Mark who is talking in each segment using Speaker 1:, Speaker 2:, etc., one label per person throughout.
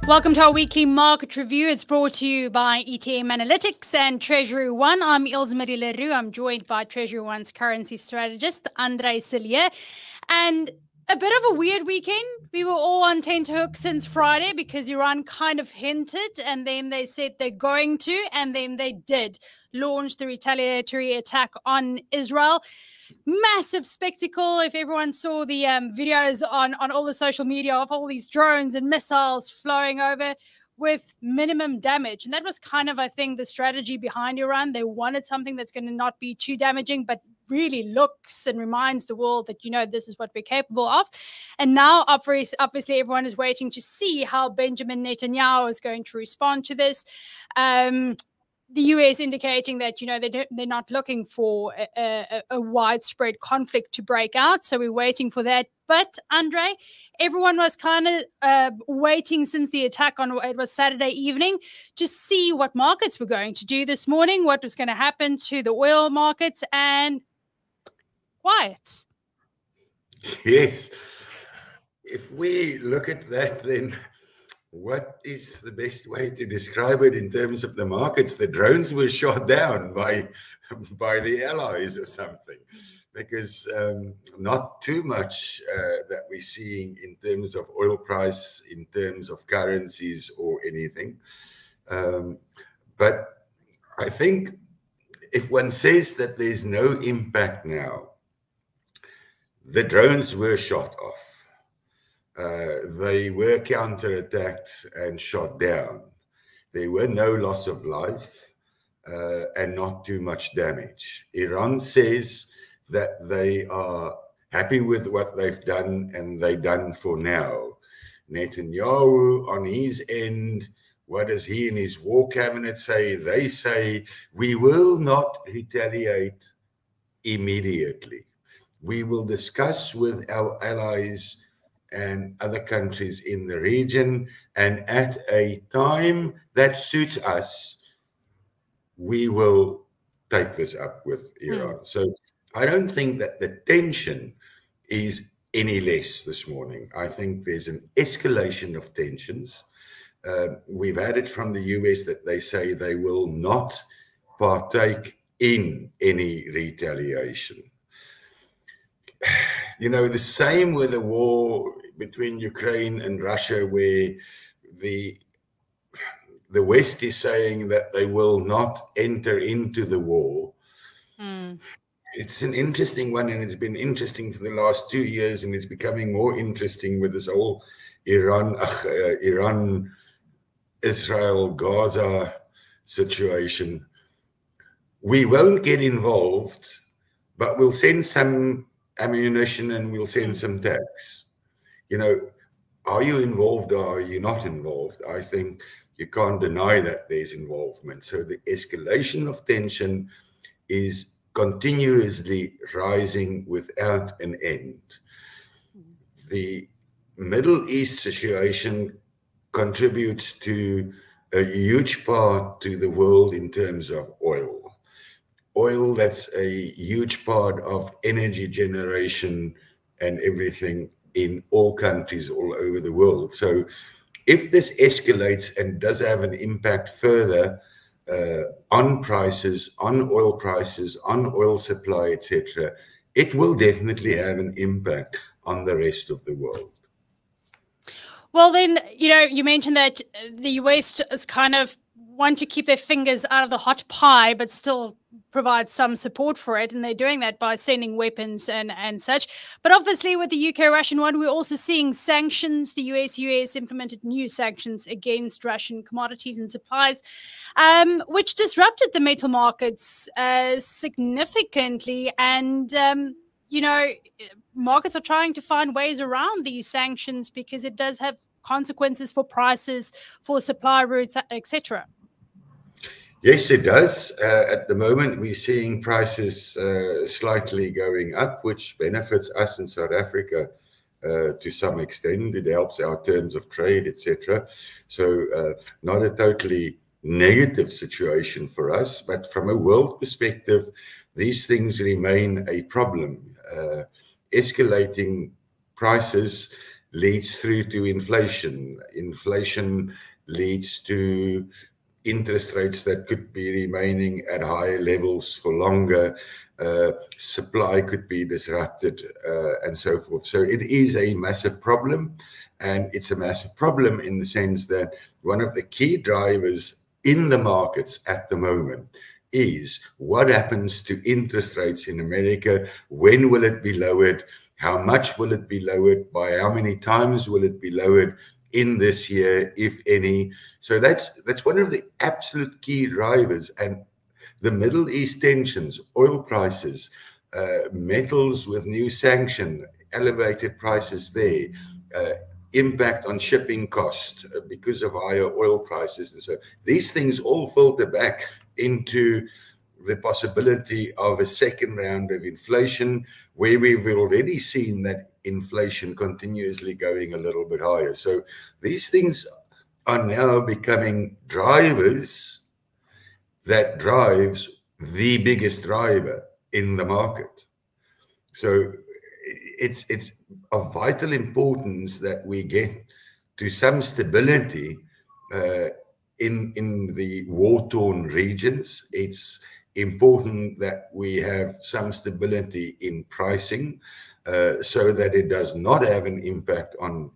Speaker 1: Welcome to our weekly market review. It's brought to you by ETM Analytics and TreasuryONE. I'm Ilze-Marie le Roux. I'm joined by TreasuryONE's currency strategist, Andre Cilliers. And a bit of a weird weekend. We were all on tenterhooks since Friday because Iran kind of hinted, and then they said they're going to, and then they did launch the retaliatory attack on Israel. Massive spectacle. If everyone saw the videos on all the social media of all these drones and missiles flowing over with minimum damage. And that was kind of, I think, the strategy behind Iran. They wanted something that's going to not be too damaging, but really looks and reminds the world that, you know, this is what we're capable of. And now, obviously, everyone is waiting to see how Benjamin Netanyahu is going to respond to this. The US indicating that, you know, they're not looking for a widespread conflict to break out. So we're waiting for that. But, Andre, everyone was kind of waiting since the attack on, it was Saturday evening, to see what markets were going to do this morning, what was going to happen to the oil markets, and quiet.
Speaker 2: Yes. If we look at that, then what is the best way to describe it in terms of the markets? The drones were shot down by the allies or something, because not too much that we're seeing in terms of oil price, in terms of currencies or anything. But I think if one says that there's no impact now, the drones were shot off. They were counterattacked and shot down. There were no loss of life and not too much damage. Iran says that they are happy with what they've done and they're done for now. Netanyahu, on his end, what does he and his war cabinet say? They say, we will not retaliate immediately. We will discuss with our allies and other countries in the region, and at a time that suits us, we will take this up with Iran. So I don't think that the tension is any less this morning. I think there's an escalation of tensions. We've had it from the US that they say they will not partake in any retaliation. You know, the same with the war between Ukraine and Russia, where the West is saying that they will not enter into the war. It's an interesting one, and it's been interesting for the last 2 years, and it's becoming more interesting with this whole Iran, Israel, Gaza situation. We won't get involved, but we'll send some ammunition and we'll send some tax. You know, are you involved or are you not involved? I think you can't deny that there's involvement. So the escalation of tension is continuously rising without an end. The Middle East situation contributes to a huge part to the world in terms of oil. Oil, that's a huge part of energy generation and everything in all countries all over the world. So if this escalates and does have an impact further on prices, on oil supply, etc., it will definitely have an impact on the rest of the world.
Speaker 1: Well, then, you know, you mentioned that the West is kind of want to keep their fingers out of the hot pie, but still provide some support for it. And they're doing that by sending weapons and such. But obviously with the UK-Russian one, we're also seeing sanctions. The US implemented new sanctions against Russian commodities and supplies, which disrupted the metal markets significantly. And, you know, markets are trying to find ways around these sanctions because it does have consequences for prices, for supply routes, etc.
Speaker 2: Yes, it does. At the moment, we're seeing prices slightly going up, which benefits us in South Africa to some extent. It helps our terms of trade, etc. So not a totally negative situation for us, but from a world perspective, these things remain a problem. Escalating prices leads through to inflation. Inflation leads to interest rates that could be remaining at higher levels for longer. Supply could be disrupted, and so forth. So it is a massive problem, and it's a massive problem in the sense that one of the key drivers in the markets at the moment is what happens to interest rates in America. When will it be lowered? How much will it be lowered? By how many times will it be lowered in this year, if any? So that's one of the absolute key drivers. And the Middle East tensions, oil prices, metals with new sanction, elevated prices there, impact on shipping costs because of higher oil prices. And so these things all filter back into the possibility of a second round of inflation, where we've already seen that inflation continuously going a little bit higher. So these things are now becoming drivers that drives the biggest driver in the market. So it's of vital importance that we get to some stability in the war-torn regions. It's important that we have some stability in pricing so that it does not have an impact on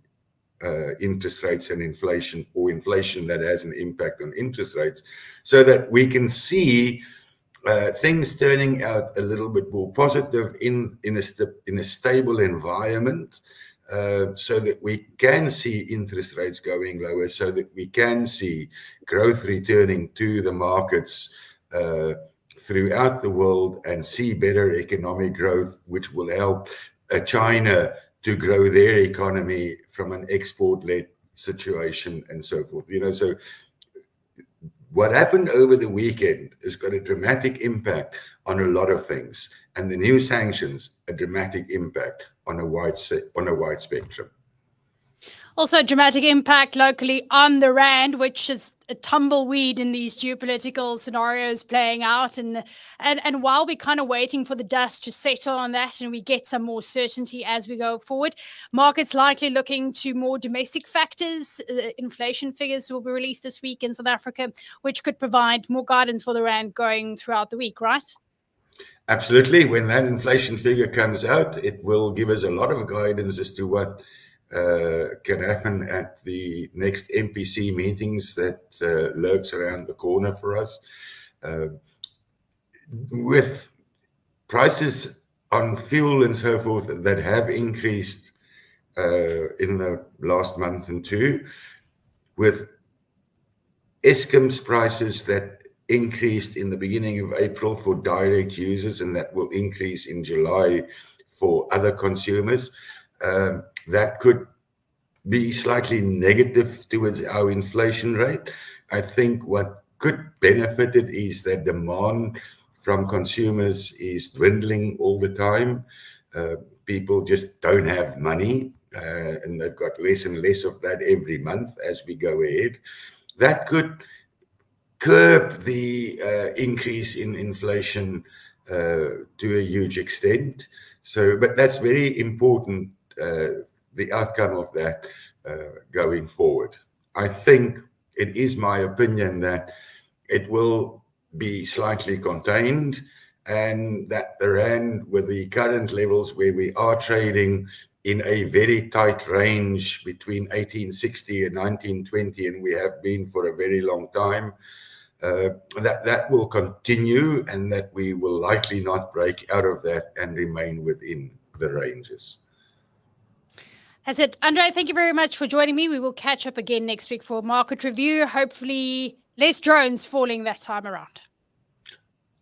Speaker 2: interest rates and inflation, or inflation that has an impact on interest rates, so that we can see things turning out a little bit more positive in a stable environment, so that we can see interest rates going lower, so that we can see growth returning to the markets throughout the world, and see better economic growth, which will help China to grow their economy from an export-led situation and so forth. You know, so what happened over the weekend has got a dramatic impact on a lot of things, and the new sanctions a dramatic impact on a wide spectrum.
Speaker 1: Also, a dramatic impact locally on the rand, which is a tumbleweed in these geopolitical scenarios playing out. And while we're kind of waiting for the dust to settle on that and we get some more certainty as we go forward, markets likely looking to more domestic factors. Inflation figures will be released this week in South Africa, which could provide more guidance for the rand going throughout the week, right?
Speaker 2: Absolutely. When that inflation figure comes out, it will give us a lot of guidance as to what can happen at the next MPC meetings that lurks around the corner for us. With prices on fuel and so forth that have increased in the last month and two, with Eskom's prices that increased in the beginning of April for direct users, and that will increase in July for other consumers, that could be slightly negative towards our inflation rate. I think what could benefit it is that demand from consumers is dwindling all the time. People just don't have money, and they've got less and less of that every month as we go ahead. That could curb the increase in inflation to a huge extent. So, but that's very important, the outcome of that going forward. I think it is my opinion that it will be slightly contained, and that the rand, with the current levels where we are trading in a very tight range between 1860 and 1920, and we have been for a very long time, that will continue, and that we will likely not break out of that and remain within the ranges.
Speaker 1: That's it. Andre, thank you very much for joining me. We will catch up again next week for market review. Hopefully less drones falling that time around.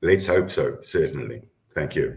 Speaker 2: Let's hope so, certainly. Thank you.